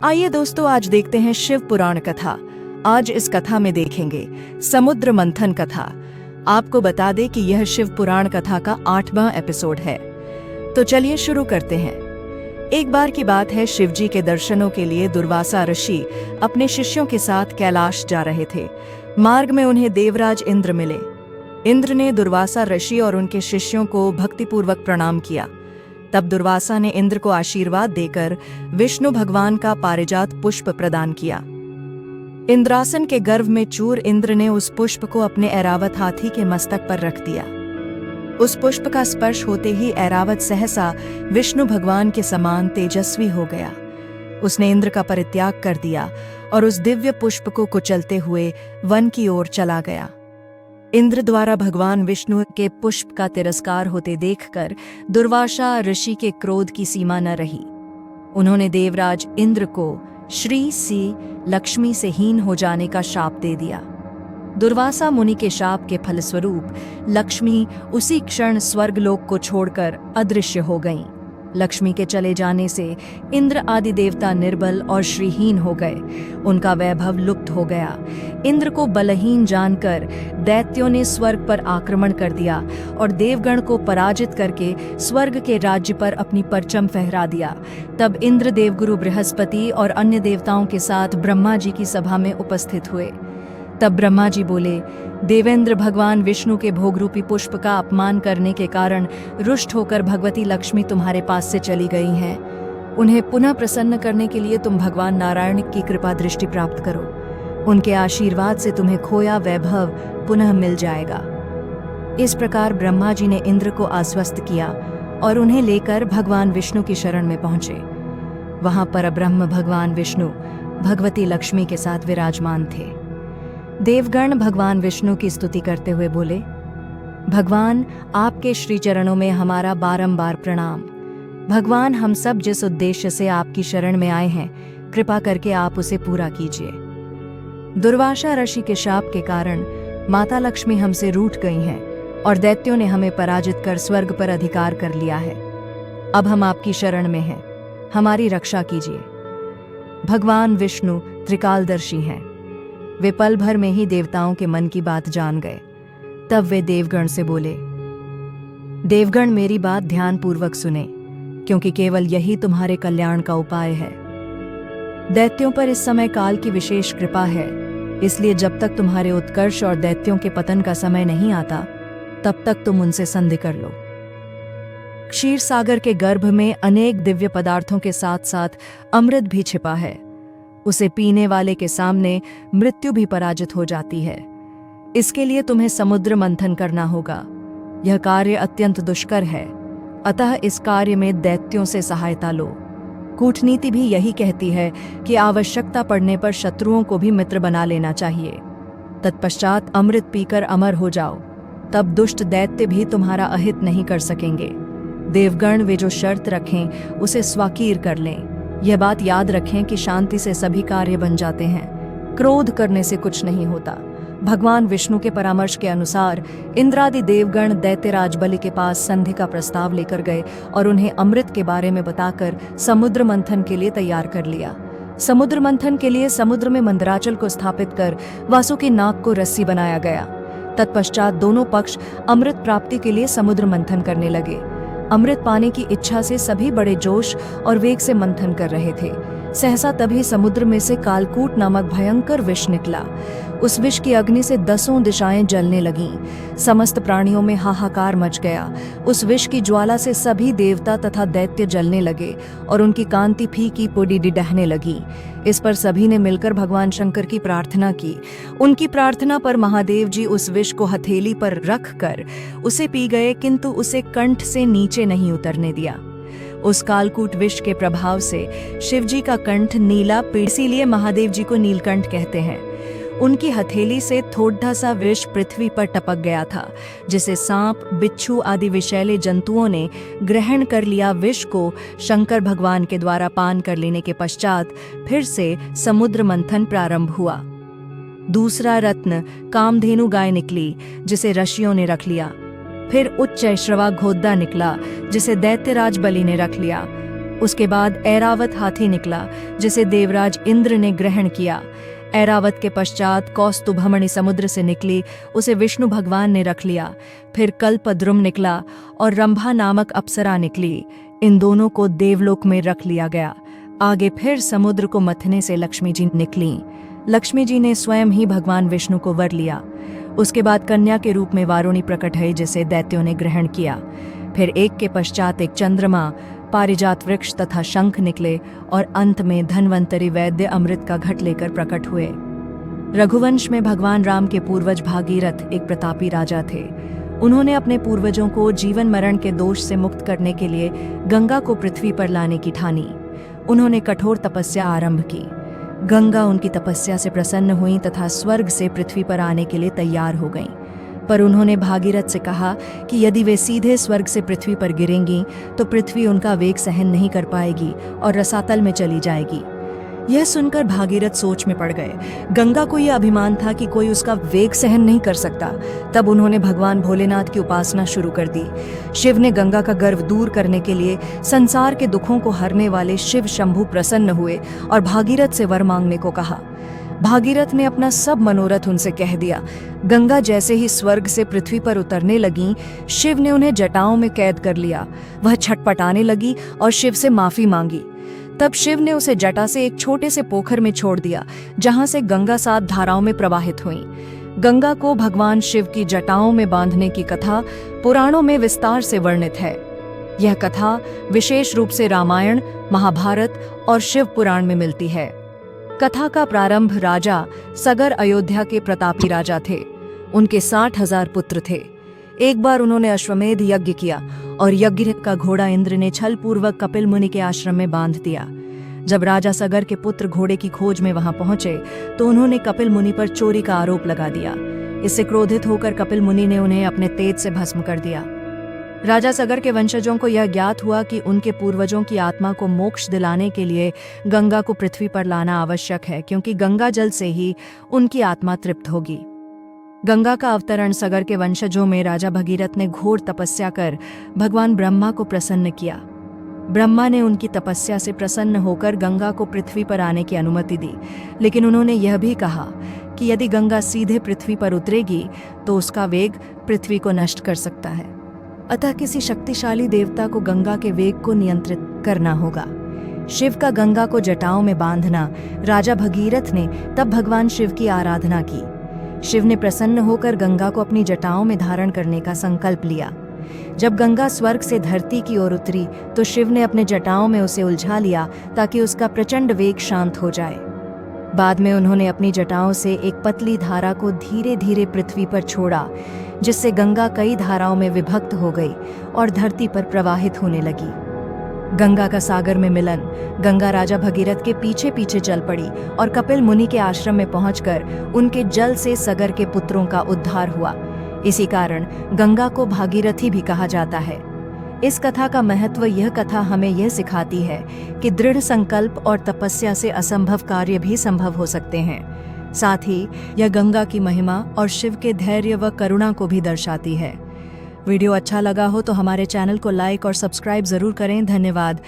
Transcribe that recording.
आइए दोस्तों, आज देखते हैं शिव पुराण कथा। आज इस कथा में देखेंगे समुद्र मंथन कथा। आपको बता दें कि यह शिव पुराण कथा का 8वां एपिसोड है। तो चलिए शुरू करते हैं। एक बार की बात है, शिवजी के दर्शनों के लिए दुर्वासा ऋषि अपने शिष्यों के साथ कैलाश जा रहे थे। मार्ग में उन्हें देवराज इंद्र मिले। इंद्र ने दुर्वासा ऋषि और उनके शिष्यों को भक्तिपूर्वक प्रणाम किया। तब दुर्वासा ने इंद्र को आशीर्वाद देकर विष्णु भगवान का पारिजात पुष्प प्रदान किया। इंद्रासन के गर्भ में चूर इंद्र ने उस पुष्प को अपने ऐरावत हाथी के मस्तक पर रख दिया। उस पुष्प का स्पर्श होते ही ऐरावत सहसा विष्णु भगवान के समान तेजस्वी हो गया। उसने इंद्र का परित्याग कर दिया और उस दिव्य पुष्प को कुचलते हुए वन की ओर चला गया। इंद्र द्वारा भगवान विष्णु के पुष्प का तिरस्कार होते देखकर दुर्वासा ऋषि के क्रोध की सीमा न रही। उन्होंने देवराज इंद्र को श्री सी लक्ष्मी से हीन हो जाने का शाप दे दिया। दुर्वासा मुनि के शाप के फलस्वरूप लक्ष्मी उसी क्षण स्वर्गलोक को छोड़कर अदृश्य हो गईं। लक्ष्मी के चले जाने से इंद्र आदि देवता निर्बल और श्रीहीन हो गए। उनका वैभव लुप्त हो गया। इंद्र को बलहीन जानकर दैत्यों ने स्वर्ग पर आक्रमण कर दिया और देवगण को पराजित करके स्वर्ग के राज्य पर अपनी परचम फहरा दिया। तब इंद्र देवगुरु बृहस्पति और अन्य देवताओं के साथ ब्रह्मा जी की सभा में उपस्थित हुए। तब ब्रह्मा जी बोले, देवेंद्र भगवान विष्णु के भोगरूपी पुष्प का अपमान करने के कारण रुष्ट होकर भगवती लक्ष्मी तुम्हारे पास से चली गई हैं। उन्हें पुनः प्रसन्न करने के लिए तुम भगवान नारायण की कृपा दृष्टि प्राप्त करो। उनके आशीर्वाद से तुम्हें खोया वैभव पुनः मिल जाएगा। इस प्रकार ब्रह्मा जी ने इंद्र को आश्वस्त किया और उन्हें लेकर भगवान विष्णु की शरण में पहुंचे। वहां परब्रह्म भगवान विष्णु भगवती लक्ष्मी के साथ विराजमान थे। देवगण भगवान विष्णु की स्तुति करते हुए बोले, भगवान आपके श्री चरणों में हमारा बारंबार प्रणाम। भगवान, हम सब जिस उद्देश्य से आपकी शरण में आए हैं, कृपा करके आप उसे पूरा कीजिए। दुर्वासा ऋषि के शाप के कारण माता लक्ष्मी हमसे रूठ गई हैं और दैत्यों ने हमें पराजित कर स्वर्ग पर अधिकार कर लिया है। अब हम आपकी शरण में हैं, हमारी रक्षा कीजिए। भगवान विष्णु त्रिकालदर्शी हैं। वे पल भर में ही देवताओं के मन की बात जान गए। तब वे देवगण से बोले, देवगण मेरी बात ध्यानपूर्वक सुने, क्योंकि केवल यही तुम्हारे कल्याण का उपाय है। दैत्यों पर इस समय काल की विशेष कृपा है, इसलिए जब तक तुम्हारे उत्कर्ष और दैत्यों के पतन का समय नहीं आता, तब तक तुम उनसे संधि कर लो। क्षीर सागर के गर्भ में अनेक दिव्य पदार्थों के साथ साथ अमृत भी छिपा है। उसे पीने वाले के सामने मृत्यु भी पराजित हो जाती है। इसके लिए तुम्हें समुद्र मंथन करना होगा। यह कार्य अत्यंत दुष्कर है, अतः इस कार्य में दैत्यों से सहायता लो। कूटनीति भी यही कहती है कि आवश्यकता पड़ने पर शत्रुओं को भी मित्र बना लेना चाहिए। तत्पश्चात अमृत पीकर अमर हो जाओ, तब दुष्ट दैत्य भी तुम्हारा अहित नहीं कर सकेंगे। देवगण वे जो शर्त रखें उसे स्वाकीर कर लें। यह बात याद रखें कि शांति से सभी कार्य बन जाते हैं, क्रोध करने से कुछ नहीं होता। भगवान विष्णु के परामर्श के अनुसार इंद्रादि देवगण दैत्यराज बलि के पास संधि का प्रस्ताव लेकर गए और उन्हें अमृत के बारे में बताकर समुद्र मंथन के लिए तैयार कर लिया। समुद्र मंथन के लिए समुद्र में मंदराचल को स्थापित कर वासुकी नाग को रस्सी बनाया गया। तत्पश्चात दोनों पक्ष अमृत प्राप्ति के लिए समुद्र मंथन करने लगे। अमृत पाने की इच्छा से सभी बड़े जोश और वेग से मंथन कर रहे थे। सहसा तभी समुद्र में से कालकूट नामक भयंकर विष निकला। उस विष की अग्नि से 10 दिशाएं जलने लगीं। समस्त प्राणियों में हाहाकार मच गया। उस विष की ज्वाला से सभी देवता तथा दैत्य जलने लगे और उनकी कांति फीकी पोड़ी डिडहने लगी। इस पर सभी ने मिलकर भगवान शंकर की प्रार्थना की। उनकी प्रार्थना पर महादेव जी उस विष को हथेली पर रख कर उसे पी गए, किंतु उसे कंठ से नीचे नहीं उतरने दिया। उस कालकूट विष के प्रभाव से शिवजी का कंठ नीला पीड़, इसीलिए महादेव जी को नीलकंठ कहते हैं। उनकी हथेली से थोड़ा सा विष पृथ्वी पर टपक गया था, जिसे सांप, बिच्छू आदि विषैले जंतुओं ने ग्रहण कर लिया। विष को शंकर भगवान के द्वारा पान कर लेने के पश्चात फिर से समुद्र मंथन प्रारंभ हुआ। दूसरा रत्न कामधेनु गाय निकली, जिसे ऋषियों ने रख लिया। फिर उच्च श्रवा घोद्दा निकला, जिसे दैत्यराज बलि ने रख लिया। उसके बाद ऐरावत हाथी निकला जिसे देवराज इंद्र ने ग्रहण किया। ऐरावत के पश्चात कौस्तुभमणि समुद्र से निकली, उसे विष्णु भगवान ने रख लिया। फिर कल्पद्रुम निकला और रंभा नामक अप्सरा निकली। इन दोनों को देवलोक में रख लिया गया। आगे फिर समुद्र को मथने से लक्ष्मी जी निकलीं। लक्ष्मी जी ने स्वयं ही भगवान विष्णु को वर लिया। उसके बाद कन्या के रूप में वारुणी प्रकट हुई जिसे दैत्यों ने ग्रहण किया। फिर एक के पश्चात एक चंद्रमा, पारिजात वृक्ष तथा शंख निकले और अंत में धन्वंतरी वैद्य अमृत का घट लेकर प्रकट हुए। रघुवंश में भगवान राम के पूर्वज भागीरथ एक प्रतापी राजा थे। उन्होंने अपने पूर्वजों को जीवन मरण के दोष से मुक्त करने के लिए गंगा को पृथ्वी पर लाने की ठानी। उन्होंने कठोर तपस्या आरंभ की। गंगा उनकी तपस्या से प्रसन्न हुई तथा स्वर्ग से पृथ्वी पर आने के लिए तैयार हो गईं। पर उन्होंने भागीरथ से कहा कि यदि वे सीधे स्वर्ग से पृथ्वी पर गिरेंगी तो पृथ्वी उनका वेग सहन नहीं कर पाएगी और रसातल में चली जाएगी। यह सुनकर भागीरथ सोच में पड़ गए। गंगा को यह अभिमान था कि कोई उसका वेग सहन नहीं कर सकता। तब उन्होंने भगवान भोलेनाथ की उपासना शुरू कर दी। शिव ने गंगा का गर्व दूर करने के लिए संसार के दुखों को हरने वाले शिव शंभु प्रसन्न हुए और भागीरथ से वर मांगने को कहा। भागीरथ ने अपना सब मनोरथ उनसे कह दिया। गंगा जैसे ही स्वर्ग से पृथ्वी पर उतरने लगी, शिव ने उन्हें जटाओं में कैद कर लिया। वह छटपटाने लगी और शिव से माफी मांगी। तब शिव ने उसे जटा से एक छोटे से पोखर में छोड़ दिया, जहां से गंगा 7 धाराओं में प्रवाहित हुई। गंगा को भगवान शिव की जटाओं में बांधने की कथा पुराणों में विस्तार से वर्णित है। यह कथा विशेष रूप से रामायण, महाभारत और शिव पुराण में मिलती है। कथा का प्रारंभ राजा सगर अयोध्या के प्रतापी राजा थे। उनके 60,000 पुत्र थे। एक बार उन्होंने अश्वमेध यज्ञ किया और यज्ञ का घोड़ा इंद्र ने छल पूर्वक कपिल मुनि के आश्रम में बांध दिया। जब राजा सगर के पुत्र घोड़े की खोज में वहां पहुंचे तो उन्होंने कपिल मुनि पर चोरी का आरोप लगा दिया। इससे क्रोधित होकर कपिल मुनि ने उन्हें अपने तेज से भस्म कर दिया। राजा सगर के वंशजों को यह ज्ञात हुआ कि उनके पूर्वजों की आत्मा को मोक्ष दिलाने के लिए गंगा को पृथ्वी पर लाना आवश्यक है, क्योंकि गंगा जल से ही उनकी आत्मा तृप्त होगी। गंगा का अवतरण सगर के वंशजों में राजा भगीरथ ने घोर तपस्या कर भगवान ब्रह्मा को प्रसन्न किया। ब्रह्मा ने उनकी तपस्या से प्रसन्न होकर गंगा को पृथ्वी पर आने की अनुमति दी, लेकिन उन्होंने यह भी कहा कि यदि गंगा सीधे पृथ्वी पर उतरेगी तो उसका वेग पृथ्वी को नष्ट कर सकता है। अतः किसी शक्तिशाली देवता को गंगा के वेग को नियंत्रित करना होगा। शिव का गंगा को जटाओं में बांधना राजा भगीरथ ने तब भगवान शिव की आराधना की। शिव ने प्रसन्न होकर गंगा को अपनी जटाओं में धारण करने का संकल्प लिया। जब गंगा स्वर्ग से धरती की ओर उतरी तो शिव ने अपने जटाओं में उसे उलझा लिया ताकि उसका प्रचंड वेग शांत हो जाए। बाद में उन्होंने अपनी जटाओं से एक पतली धारा को धीरे धीरे पृथ्वी पर छोड़ा, जिससे गंगा कई धाराओं में विभक्त हो गई और धरती पर प्रवाहित होने लगी। गंगा का सागर में मिलन, गंगा राजा भगीरथ के पीछे पीछे चल पड़ी और कपिल मुनि के आश्रम में पहुंचकर उनके जल से सगर के पुत्रों का उद्धार हुआ। इसी कारण गंगा को भागीरथी भी कहा जाता है। इस कथा का महत्व, यह कथा हमें यह सिखाती है कि दृढ़ संकल्प और तपस्या से असंभव कार्य भी संभव हो सकते हैं। साथ ही यह गंगा की महिमा और शिव के धैर्य व करुणा को भी दर्शाती है। वीडियो अच्छा लगा हो तो हमारे चैनल को लाइक और सब्सक्राइब जरूर करें। धन्यवाद।